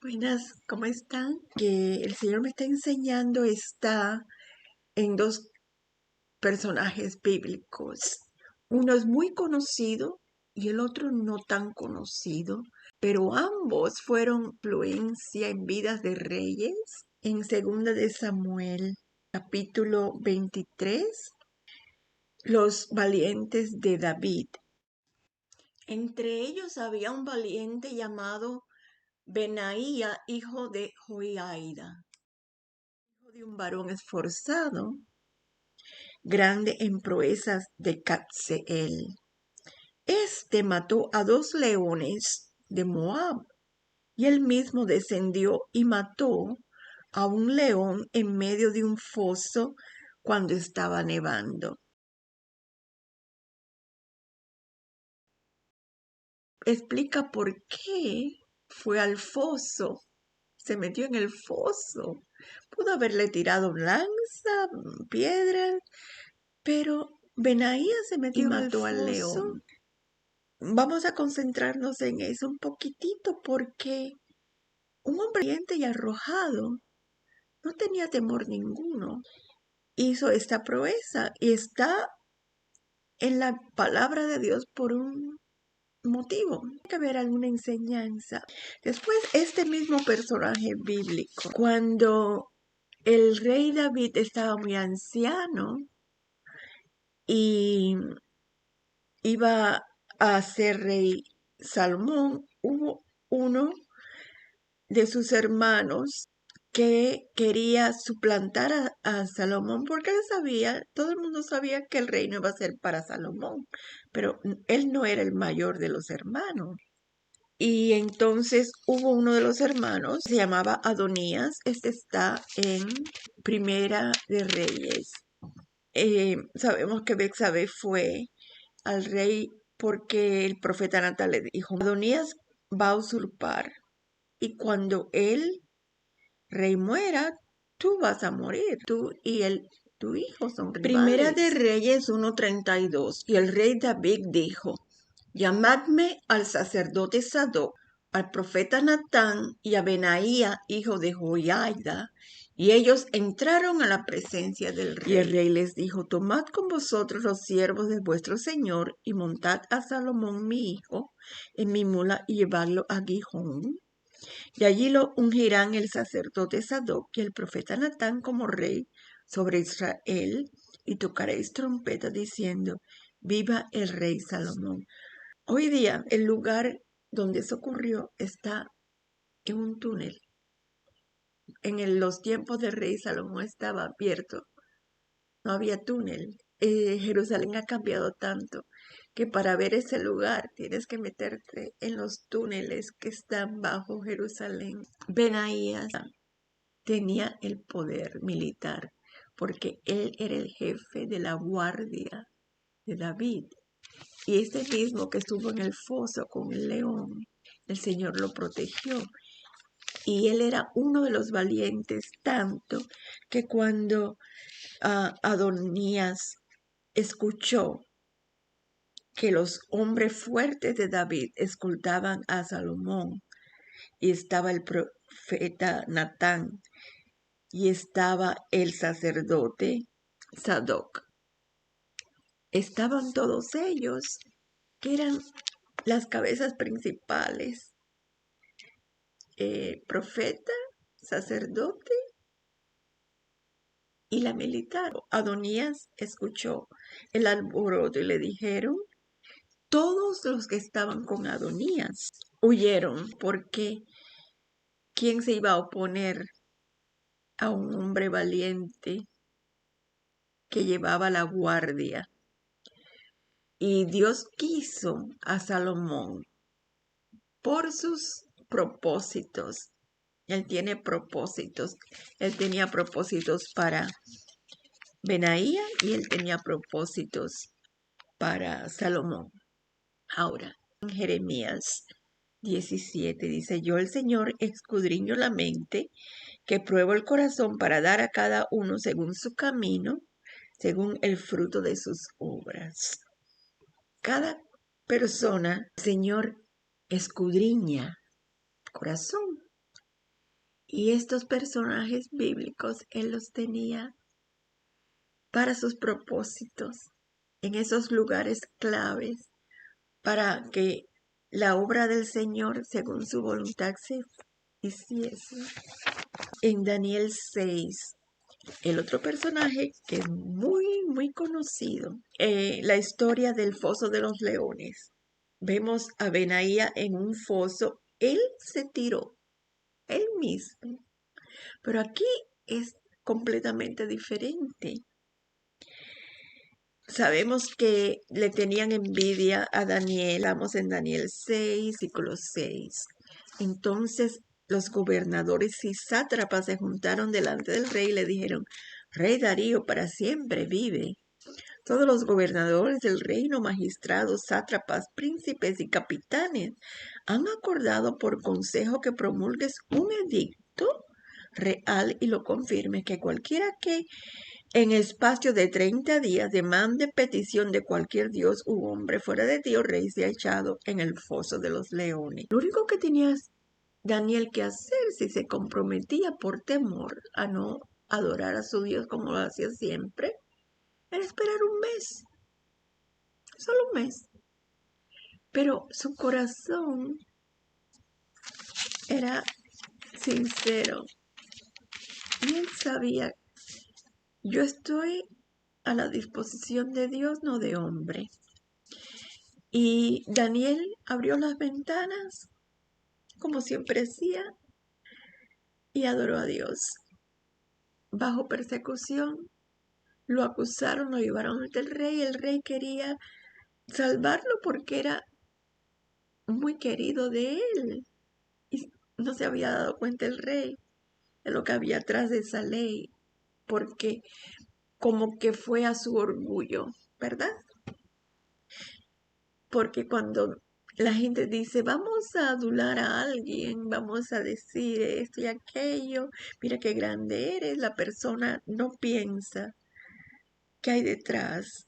Buenas, ¿cómo están? Que el Señor me está enseñando está en dos personajes bíblicos. Uno es muy conocido y el otro no tan conocido, pero ambos fueron influencia en vidas de reyes. En Segunda de Samuel, capítulo 23, los valientes de David. Entre ellos había un valiente llamado Benaía, hijo de Joiada, hijo de un varón esforzado, grande en proezas de Cabseel. Este mató a 2 leones de Moab, y él mismo descendió y mató a un león en medio de un foso cuando estaba nevando. Explica por qué fue al foso, se metió en el foso. Pudo haberle tirado lanza, piedras, pero Benaía se metió y mató al león. Vamos a concentrarnos en eso un poquitito porque un hombre valiente y arrojado no tenía temor ninguno. Hizo esta proeza y está en la palabra de Dios por un motivo. Hay que ver alguna enseñanza. Después, este mismo personaje bíblico, cuando el rey David estaba muy anciano y iba a ser rey Salomón, hubo uno de sus hermanos que quería suplantar a Salomón porque él sabía, todo el mundo sabía que el reino iba a ser para Salomón, pero él no era el mayor de los hermanos. Y entonces hubo uno de los hermanos, se llamaba Adonías, este está en Primera de Reyes. Sabemos que Betsabé fue al rey porque el profeta Natán le dijo, Adonías va a usurpar y cuando el rey muera, tú vas a morir, tú y tu hijo son rivales. Primera de Reyes 1:32, y el rey David dijo, llamadme al sacerdote Sadoc, al profeta Natán y a Benaía, hijo de Joiada. Y ellos entraron a la presencia del rey. Y el rey les dijo, tomad con vosotros los siervos de vuestro señor y montad a Salomón mi hijo en mi mula y llevadlo a Gihón. Y allí lo ungirán el sacerdote Sadoc y el profeta Natán como rey sobre Israel, y tocaréis trompeta diciendo, viva el rey Salomón. Hoy día el lugar donde eso ocurrió está en un túnel. Los tiempos del rey Salomón estaba abierto, no había túnel. Jerusalén ha cambiado tanto que para ver ese lugar tienes que meterte en los túneles que están bajo Jerusalén. Benaías tenía el poder militar porque él era el jefe de la guardia de David. Y este mismo que estuvo en el foso con el león, el Señor lo protegió. Y él era uno de los valientes, tanto que cuando Adonías escuchó que los hombres fuertes de David escoltaban a Salomón, y estaba el profeta Natán, y estaba el sacerdote Sadoc. Estaban todos ellos, que eran las cabezas principales, profeta, sacerdote y la militar. Adonías escuchó el alboroto y le dijeron, todos los que estaban con Adonías huyeron porque ¿quién se iba a oponer a un hombre valiente que llevaba la guardia? Y Dios quiso a Salomón por sus propósitos. Él tiene propósitos. Él tenía propósitos para Benaía y él tenía propósitos para Salomón. Ahora, en Jeremías 17 dice, yo el Señor escudriño la mente, que pruebo el corazón para dar a cada uno según su camino, según el fruto de sus obras. Cada persona, el Señor escudriña corazón. Y estos personajes bíblicos Él los tenía para sus propósitos, en esos lugares claves, para que la obra del Señor, según su voluntad, se hiciese. En Daniel 6, el otro personaje que es muy conocido, la historia del foso de los leones. Vemos a Benaía en un foso, él se tiró, él mismo, pero aquí es completamente diferente. Sabemos que le tenían envidia a Daniel, vamos en Daniel 6, versículo 6. Entonces los gobernadores y sátrapas se juntaron delante del rey y le dijeron: Rey Darío, para siempre vive. Todos los gobernadores del reino, magistrados, sátrapas, príncipes y capitanes han acordado por consejo que promulgues un edicto real y lo confirme, que cualquiera que en espacio de 30 días demande petición de cualquier dios u hombre fuera de ti, oh rey, sea echado en el foso de los leones. Lo único que tenía Daniel que hacer, si se comprometía por temor a no adorar a su Dios como lo hacía siempre, era esperar un mes, solo un mes. Pero su corazón era sincero y él sabía: yo estoy a la disposición de Dios, no de hombre. Y Daniel abrió las ventanas, como siempre hacía, y adoró a Dios. Bajo persecución, lo acusaron, lo llevaron ante el rey. El rey quería salvarlo porque era muy querido de él. Y no se había dado cuenta el rey de lo que había atrás de esa ley, porque como que fue a su orgullo, ¿verdad? Porque cuando la gente dice: vamos a adular a alguien, vamos a decir esto y aquello, mira qué grande eres, la persona no piensa qué hay detrás,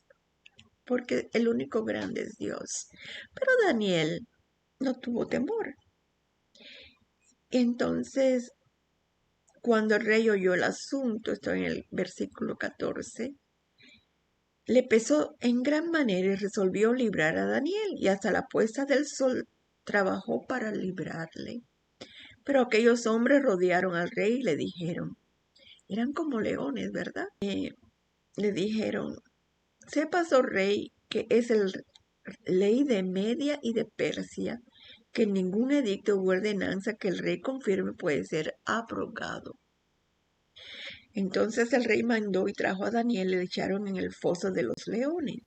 porque el único grande es Dios. Pero Daniel no tuvo temor. Entonces, cuando el rey oyó el asunto, esto en el versículo 14, le pesó en gran manera y resolvió librar a Daniel, y hasta la puesta del sol trabajó para librarle. Pero aquellos hombres rodearon al rey y le dijeron, eran como leones, ¿verdad? Le dijeron: sepas, oh rey, que es el ley de Media y de Persia, que ningún edicto u ordenanza que el rey confirme puede ser abrogado. Entonces el rey mandó y trajo a Daniel y le echaron en el foso de los leones.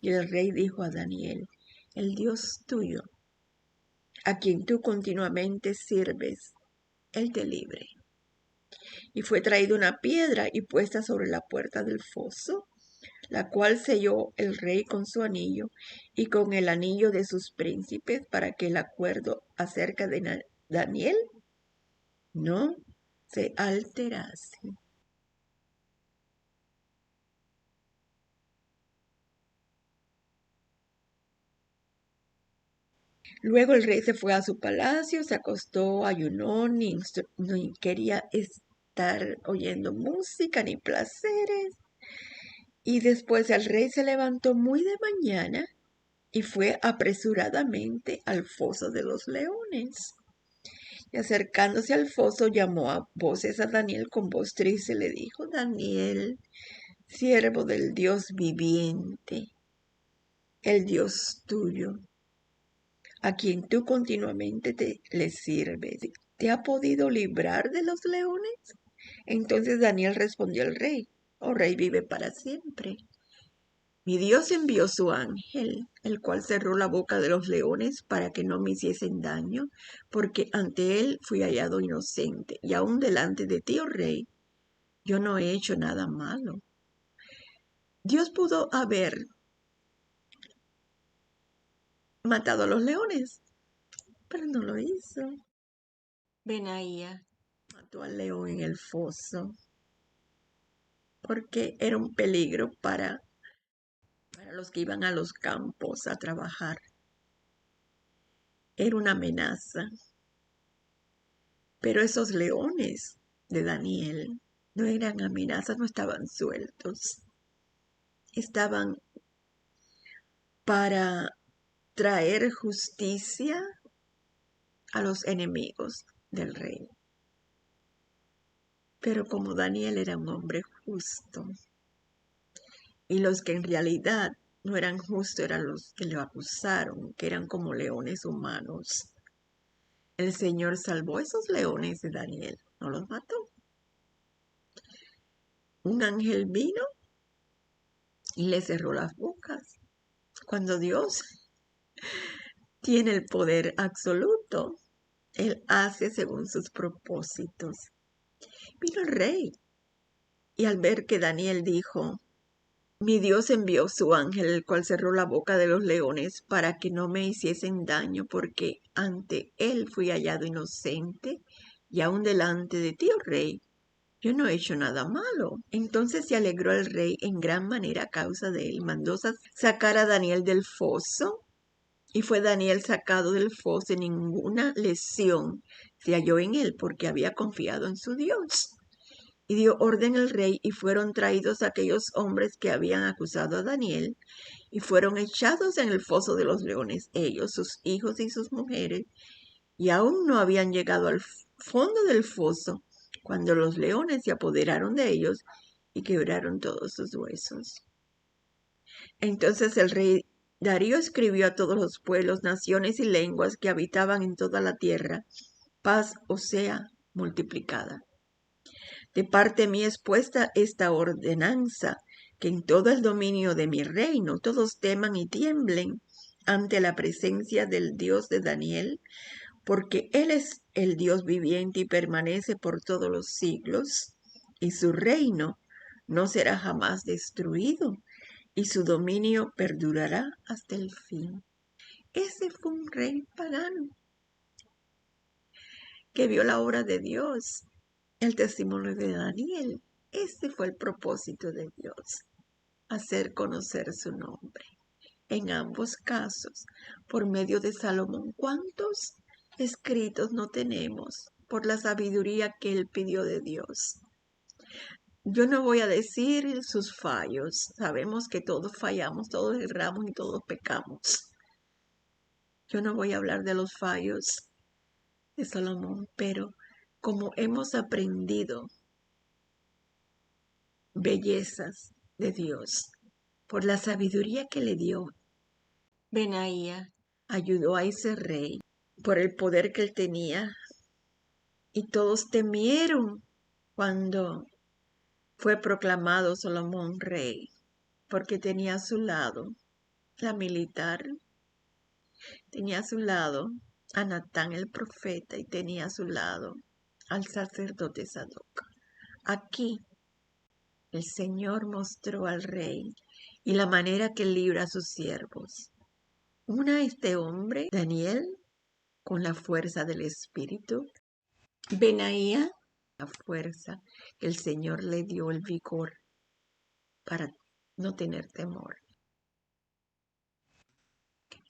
Y el rey dijo a Daniel: el Dios tuyo, a quien tú continuamente sirves, él te libre. Y fue traída una piedra y puesta sobre la puerta del foso, la cual selló el rey con su anillo y con el anillo de sus príncipes, para que el acuerdo acerca de Daniel no se alterase. Luego el rey se fue a su palacio, se acostó, ayunó, ni quería estar oyendo música ni placeres. Y después el rey se levantó muy de mañana y fue apresuradamente al foso de los leones. Y acercándose al foso, llamó a voces a Daniel con voz triste y le dijo: Daniel, siervo del Dios viviente, el Dios tuyo, a quien tú continuamente le sirves, ¿te ha podido librar de los leones? Entonces Daniel respondió al rey: oh rey, vive para siempre. Mi Dios envió su ángel, el cual cerró la boca de los leones para que no me hiciesen daño, porque ante él fui hallado inocente, y aun delante de ti, oh rey, yo no he hecho nada malo. Dios pudo haber matado a los leones, pero no lo hizo. Benaía mató al león en el foso, porque era un peligro para los que iban a los campos a trabajar. Era una amenaza. Pero esos leones de Daniel no eran amenazas, no estaban sueltos. Estaban para traer justicia a los enemigos del rey. Pero como Daniel era un hombre justo, y los que en realidad no eran justos eran los que lo acusaron, que eran como leones humanos, el Señor salvó esos leones de Daniel, no los mató. Un ángel vino y le cerró las bocas. Cuando Dios tiene el poder absoluto, Él hace según sus propósitos. Vino el rey y al ver que Daniel dijo: mi Dios envió su ángel, el cual cerró la boca de los leones para que no me hiciesen daño, porque ante él fui hallado inocente, y aun delante de ti, oh rey, yo no he hecho nada malo. Entonces se alegró el rey en gran manera a causa de él. Mandó sacar a Daniel del foso, y fue Daniel sacado del foso, y ninguna lesión se halló en él, porque había confiado en su Dios. Y dio orden el rey, y fueron traídos aquellos hombres que habían acusado a Daniel, y fueron echados en el foso de los leones, ellos, sus hijos y sus mujeres, y aún no habían llegado al fondo del foso, cuando los leones se apoderaron de ellos y quebraron todos sus huesos. Entonces el rey Darío escribió a todos los pueblos, naciones y lenguas que habitaban en toda la tierra: paz os sea multiplicada. De parte mía es puesta esta ordenanza, que en todo el dominio de mi reino todos teman y tiemblen ante la presencia del Dios de Daniel, porque Él es el Dios viviente y permanece por todos los siglos, y su reino no será jamás destruido, y su dominio perdurará hasta el fin. Ese fue un rey pagano que vio la obra de Dios, el testimonio de Daniel. Ese fue el propósito de Dios, hacer conocer su nombre. En ambos casos, por medio de Salomón, ¿cuántos escritos no tenemos por la sabiduría que él pidió de Dios? Yo no voy a decir sus fallos. Sabemos que todos fallamos, todos erramos y todos pecamos. Yo no voy a hablar de los fallos de Salomón, pero como hemos aprendido bellezas de Dios por la sabiduría que le dio, Benaía ayudó a ese rey por el poder que él tenía, y todos temieron cuando fue proclamado Salomón rey, porque tenía a su lado la militar, tenía a su lado a Natán el profeta, y tenía a su lado al sacerdote Sadoc. Aquí el Señor mostró al rey y la manera que libra a sus siervos. Este hombre, Daniel, con la fuerza del Espíritu. Benaía, la fuerza que el Señor le dio, el vigor para no tener temor.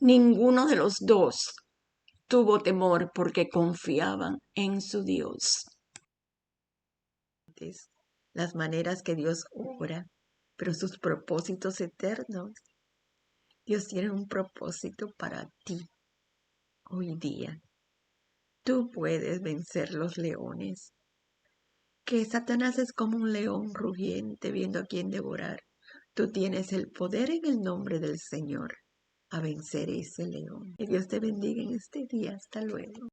Ninguno de los dos tuvo temor porque confiaban en su Dios. Las maneras que Dios obra, pero sus propósitos eternos. Dios tiene un propósito para ti hoy día. Tú puedes vencer los leones. Que Satanás es como un león rugiente viendo a quién devorar. Tú tienes el poder en el nombre del Señor a vencer ese león. Que Dios te bendiga en este día. Hasta luego.